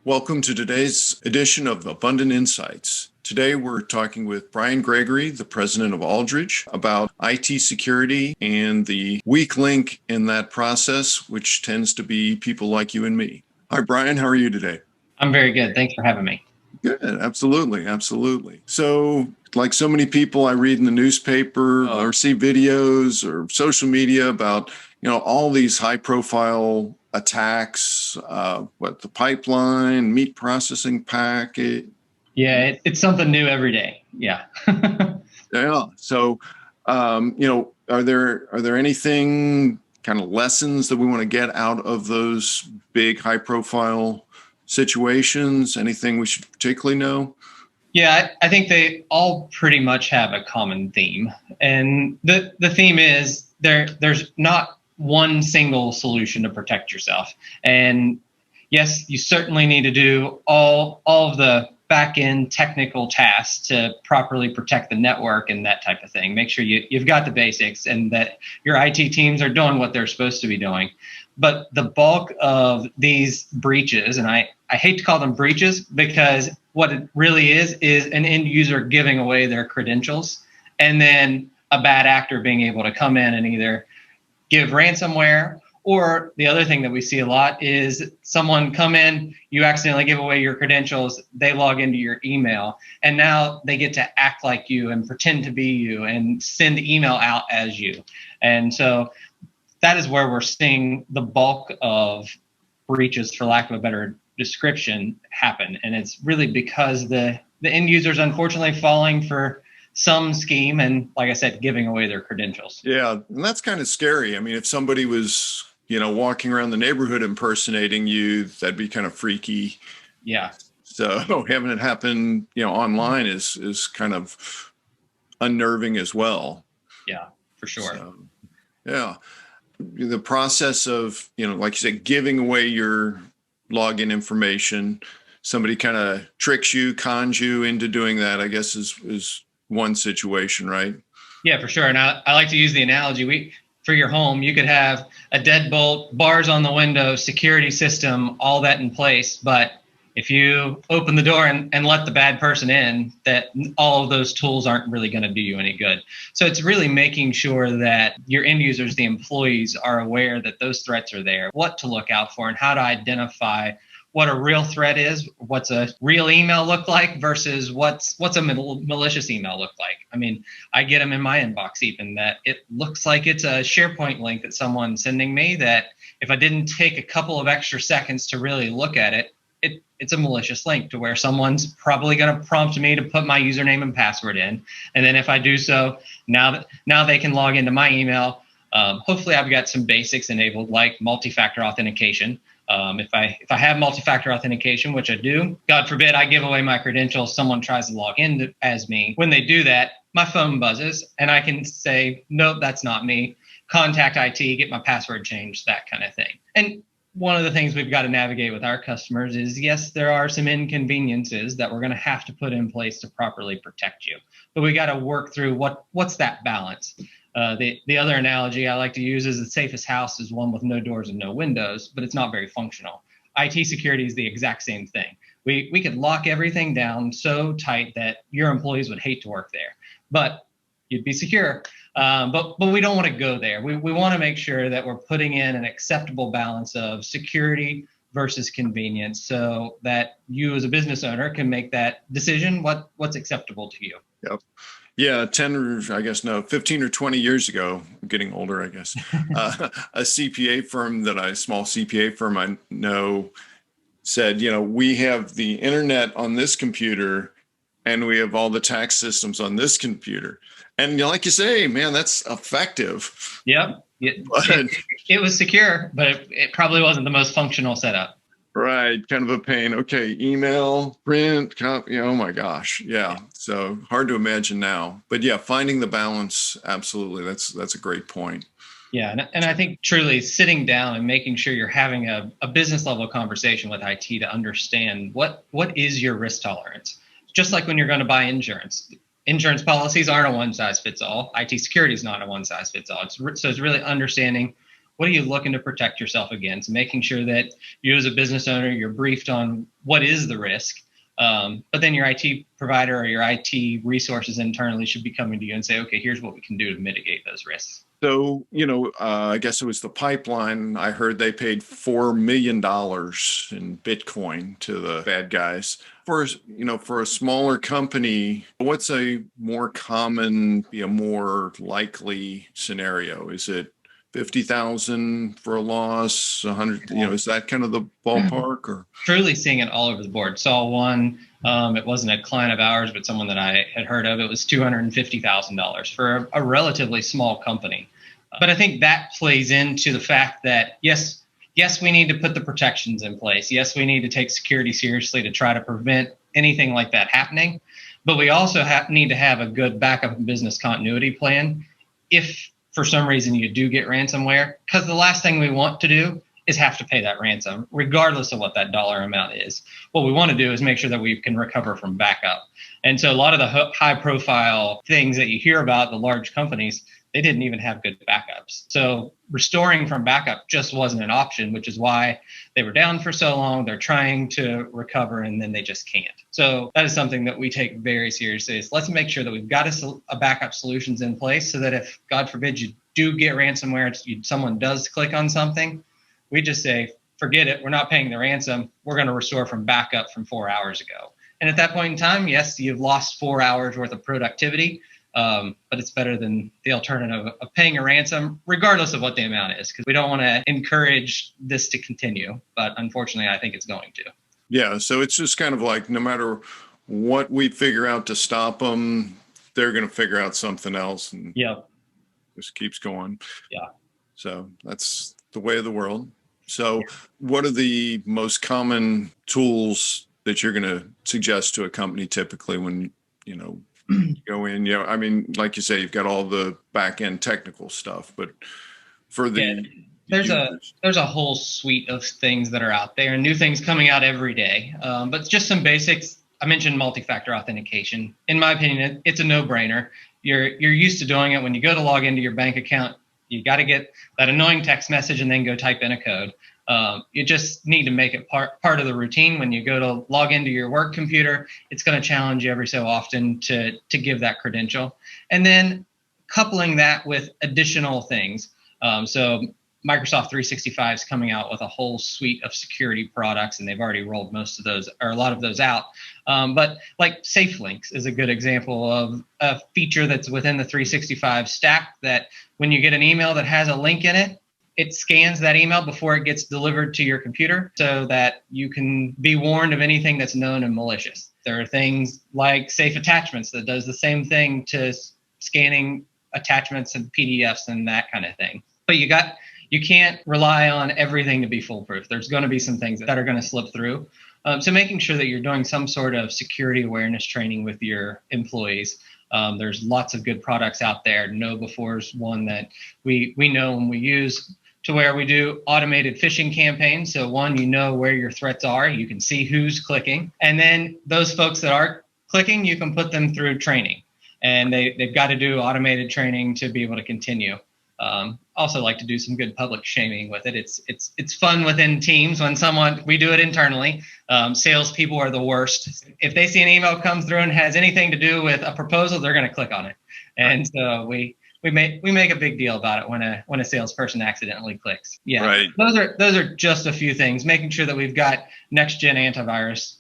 Welcome to today's edition of Abunden Insights. Today we're talking with Bryan Gregory, the president of Aldridge, about IT security and the weak link in that process, which tends to be people like you and me. Hi, Bryan. How are you today? I'm very good. Thanks for having me. Good. Absolutely. So, like so many people, I read in the newspaper or see videos or social media about, all these high profile attacks, the pipeline, meat processing packet. Yeah, it's something new every day. Yeah. Yeah. So, are there anything kind of lessons that we want to get out of those big high profile situations? Anything we should particularly know? Yeah, I think they all pretty much have a common theme. And the theme is there's not one single solution to protect yourself. And yes, you certainly need to do all of the back-end technical tasks to properly protect the network and that type of thing. Make sure you've got the basics and that your IT teams are doing what they're supposed to be doing. But the bulk of these breaches, and I hate to call them breaches because what it really is an end user giving away their credentials and then a bad actor being able to come in and either give ransomware, or the other thing that we see a lot is someone come in, you accidentally give away your credentials, they log into your email, and now they get to act like you and pretend to be you and send email out as you. And so that is where we're seeing the bulk of breaches, for lack of a better description, happen. And it's really because the end users unfortunately falling for some scheme and, like I said, giving away their credentials. Yeah, and that's kind of scary. I mean, if somebody was, walking around the neighborhood impersonating you, that'd be kind of freaky. Yeah. So having it happen, online is kind of unnerving as well. Yeah, for sure. So, yeah. The process of, like you said, giving away your login information, somebody kind of tricks you, cons you into doing that, I guess is one situation, right? Yeah, for sure. And I like to use the analogy, for your home, you could have a deadbolt, bars on the window, security system, all that in place. But if you open the door and let the bad person in, that all of those tools aren't really going to do you any good. So it's really making sure that your end users, the employees, are aware that those threats are there, what to look out for, and how to identify what a real threat is, what's a real email look like versus what's a malicious email look like. I mean, I get them in my inbox even that it looks like it's a SharePoint link that someone's sending me that if I didn't take a couple of extra seconds to really look at it, it's a malicious link to where someone's probably going to prompt me to put my username and password in. And then if I do so, now they can log into my email. Hopefully I've got some basics enabled like multi-factor authentication. If I have multi-factor authentication, which I do, God forbid I give away my credentials, someone tries to log in as me. When they do that, my phone buzzes and I can say, nope, that's not me. Contact IT, get my password changed, that kind of thing. And one of the things we've got to navigate with our customers is, yes, there are some inconveniences that we're going to have to put in place to properly protect you. But we got to work through what's that balance. The other analogy I like to use is the safest house is one with no doors and no windows, but it's not very functional. IT security is the exact same thing. We could lock everything down so tight that your employees would hate to work there, but you'd be secure. But we don't want to go there. We want to make sure that we're putting in an acceptable balance of security versus convenience so that you as a business owner can make that decision what's acceptable to you. Yep. Yeah, 15 or 20 years ago, I'm getting older, I guess, a small CPA firm I know said, we have the internet on this computer and we have all the tax systems on this computer. And like you say, man, that's effective. Yep. It was secure, but it probably wasn't the most functional setup. Right. Kind of a pain. Okay. Email, print, copy. Oh my gosh. Yeah. So hard to imagine now, but yeah, finding the balance. Absolutely. That's a great point. Yeah. And I think truly sitting down and making sure you're having a business level conversation with IT to understand what is your risk tolerance. Just like when you're going to buy insurance. Insurance policies aren't a one size fits all. IT security is not a one size fits all. So it's really understanding what are you looking to protect yourself against? Making sure that you as a business owner, you're briefed on what is the risk. But then your IT provider or your IT resources internally should be coming to you and say, okay, here's what we can do to mitigate those risks. So, I guess it was the pipeline. I heard they paid $4 million in Bitcoin to the bad guys. For a smaller company, what's a more common, a more likely scenario? Is it 50,000 for a loss, 100, is that kind of the ballpark? Or truly seeing it all over the board. Saw one, it wasn't a client of ours, but someone that I had heard of. It was $250,000 for a relatively small company. But I think that plays into the fact that, yes, we need to put the protections in place. Yes, we need to take security seriously to try to prevent anything like that happening. But we also need to have a good backup business continuity plan if for some reason you do get ransomware, because the last thing we want to do is have to pay that ransom, regardless of what that dollar amount is. What we want to do is make sure that we can recover from backup. And so a lot of the high profile things that you hear about, the large companies, they didn't even have good backups. So restoring from backup just wasn't an option, which is why they were down for so long. They're trying to recover and then they just can't. So that is something that we take very seriously. Is let's make sure that we've got a backup solutions in place so that if, God forbid, you do get ransomware, someone does click on something, we just say, forget it. We're not paying the ransom. We're going to restore from backup from 4 hours ago. And at that point in time, yes, you've lost 4 hours worth of productivity. But it's better than the alternative of paying a ransom, regardless of what the amount is, because we don't want to encourage this to continue. But unfortunately, I think it's going to. Yeah. So it's just kind of like no matter what we figure out to stop them, they're going to figure out something else. And just keeps going. Yeah. So that's the way of the world. So what are the most common tools that you're going to suggest to a company typically when, go in, I mean, like you say, you've got all the back end technical stuff, but for the there's a whole suite of things that are out there and new things coming out every day. But just some basics. I mentioned multi-factor authentication. In my opinion, it's a no-brainer. You're used to doing it when you go to log into your bank account. You got to get that annoying text message and then go type in a code. You just need to make it part of the routine. When you go to log into your work computer, it's going to challenge you every so often to give that credential. And then coupling that with additional things. So Microsoft 365 is coming out with a whole suite of security products, and they've already rolled most of those or a lot of those out. But like Safe Links is a good example of a feature that's within the 365 stack that when you get an email that has a link in it, it scans that email before it gets delivered to your computer so that you can be warned of anything that's known and malicious. There are things like Safe Attachments that does the same thing to scanning attachments and PDFs and that kind of thing. But you can't rely on everything to be foolproof. There's going to be some things that are going to slip through. So making sure that you're doing some sort of security awareness training with your employees. There's lots of good products out there. KnowBefore is one that we know and we use, to where we do automated phishing campaigns. So one, where your threats are. You can see who's clicking. And then those folks that are clicking, you can put them through training. And they've got to do automated training to be able to continue. Also like to do some good public shaming with it. It's fun within teams when we do it internally. Salespeople are the worst. If they see an email come through and has anything to do with a proposal, they're going to click on it. And so we make a big deal about it when a salesperson accidentally clicks. Yeah, right. Those are just a few things. Making sure that we've got next gen antivirus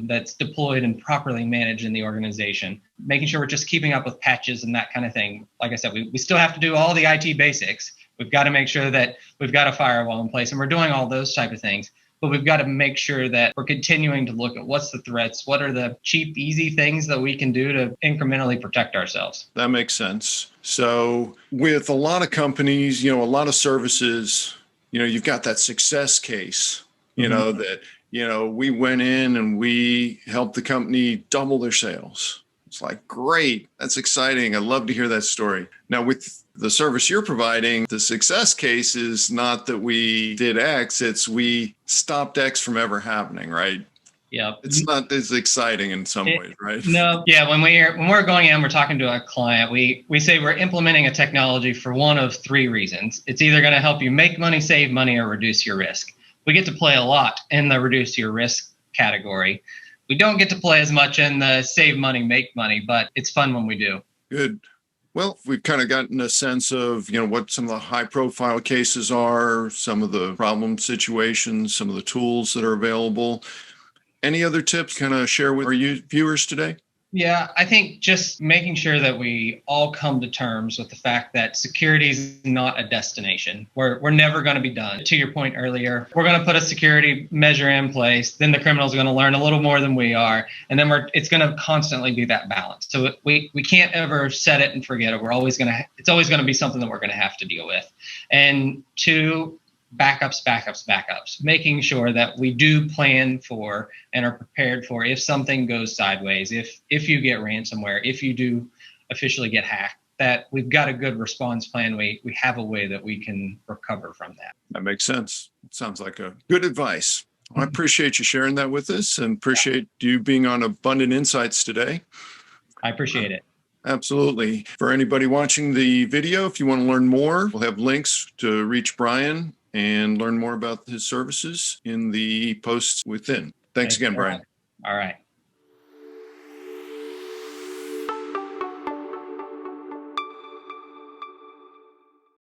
that's deployed and properly managed in the organization. Making sure we're just keeping up with patches and that kind of thing. Like I said, we still have to do all the IT basics. We've got to make sure that we've got a firewall in place, and we're doing all those type of things. But we've got to make sure that we're continuing to look at what's the threats, what are the cheap, easy things that we can do to incrementally protect ourselves. That makes sense. So with a lot of companies, a lot of services, you've got that success case, that, we went in and we helped the company double their sales. It's like, great. That's exciting. I love to hear that story. Now, with the service you're providing, the success case is not that we did X, it's we stopped X from ever happening, right? Yep. It's not as exciting in some ways, right? No, yeah. When we're going in, we're talking to a client. We say we're implementing a technology for one of three reasons. It's either going to help you make money, save money, or reduce your risk. We get to play a lot in the reduce your risk category. We don't get to play as much in the save money, make money, but it's fun when we do. Good. Well, we've kind of gotten a sense of, what some of the high profile cases are, some of the problem situations, some of the tools that are available. Any other tips kind of share with our viewers today? Yeah, I think just making sure that we all come to terms with the fact that security is not a destination. We're never going to be done. To your point earlier, we're going to put a security measure in place, then the criminals are going to learn a little more than we are, and then it's going to constantly be that balance. So we can't ever set it and forget it. It's always going to be something that we're going to have to deal with. And two, backups, making sure that we do plan for and are prepared for if something goes sideways, if you get ransomware, if you do officially get hacked, that we've got a good response plan. We have a way that we can recover from that. That makes sense. It sounds like a good advice. Well, I appreciate you sharing that with us and appreciate you being on Abundant Insights today. I appreciate it. Absolutely. For anybody watching the video, if you want to learn more, we'll have links to reach Bryan and learn more about his services in the posts within. Thanks again, Bryan. All right.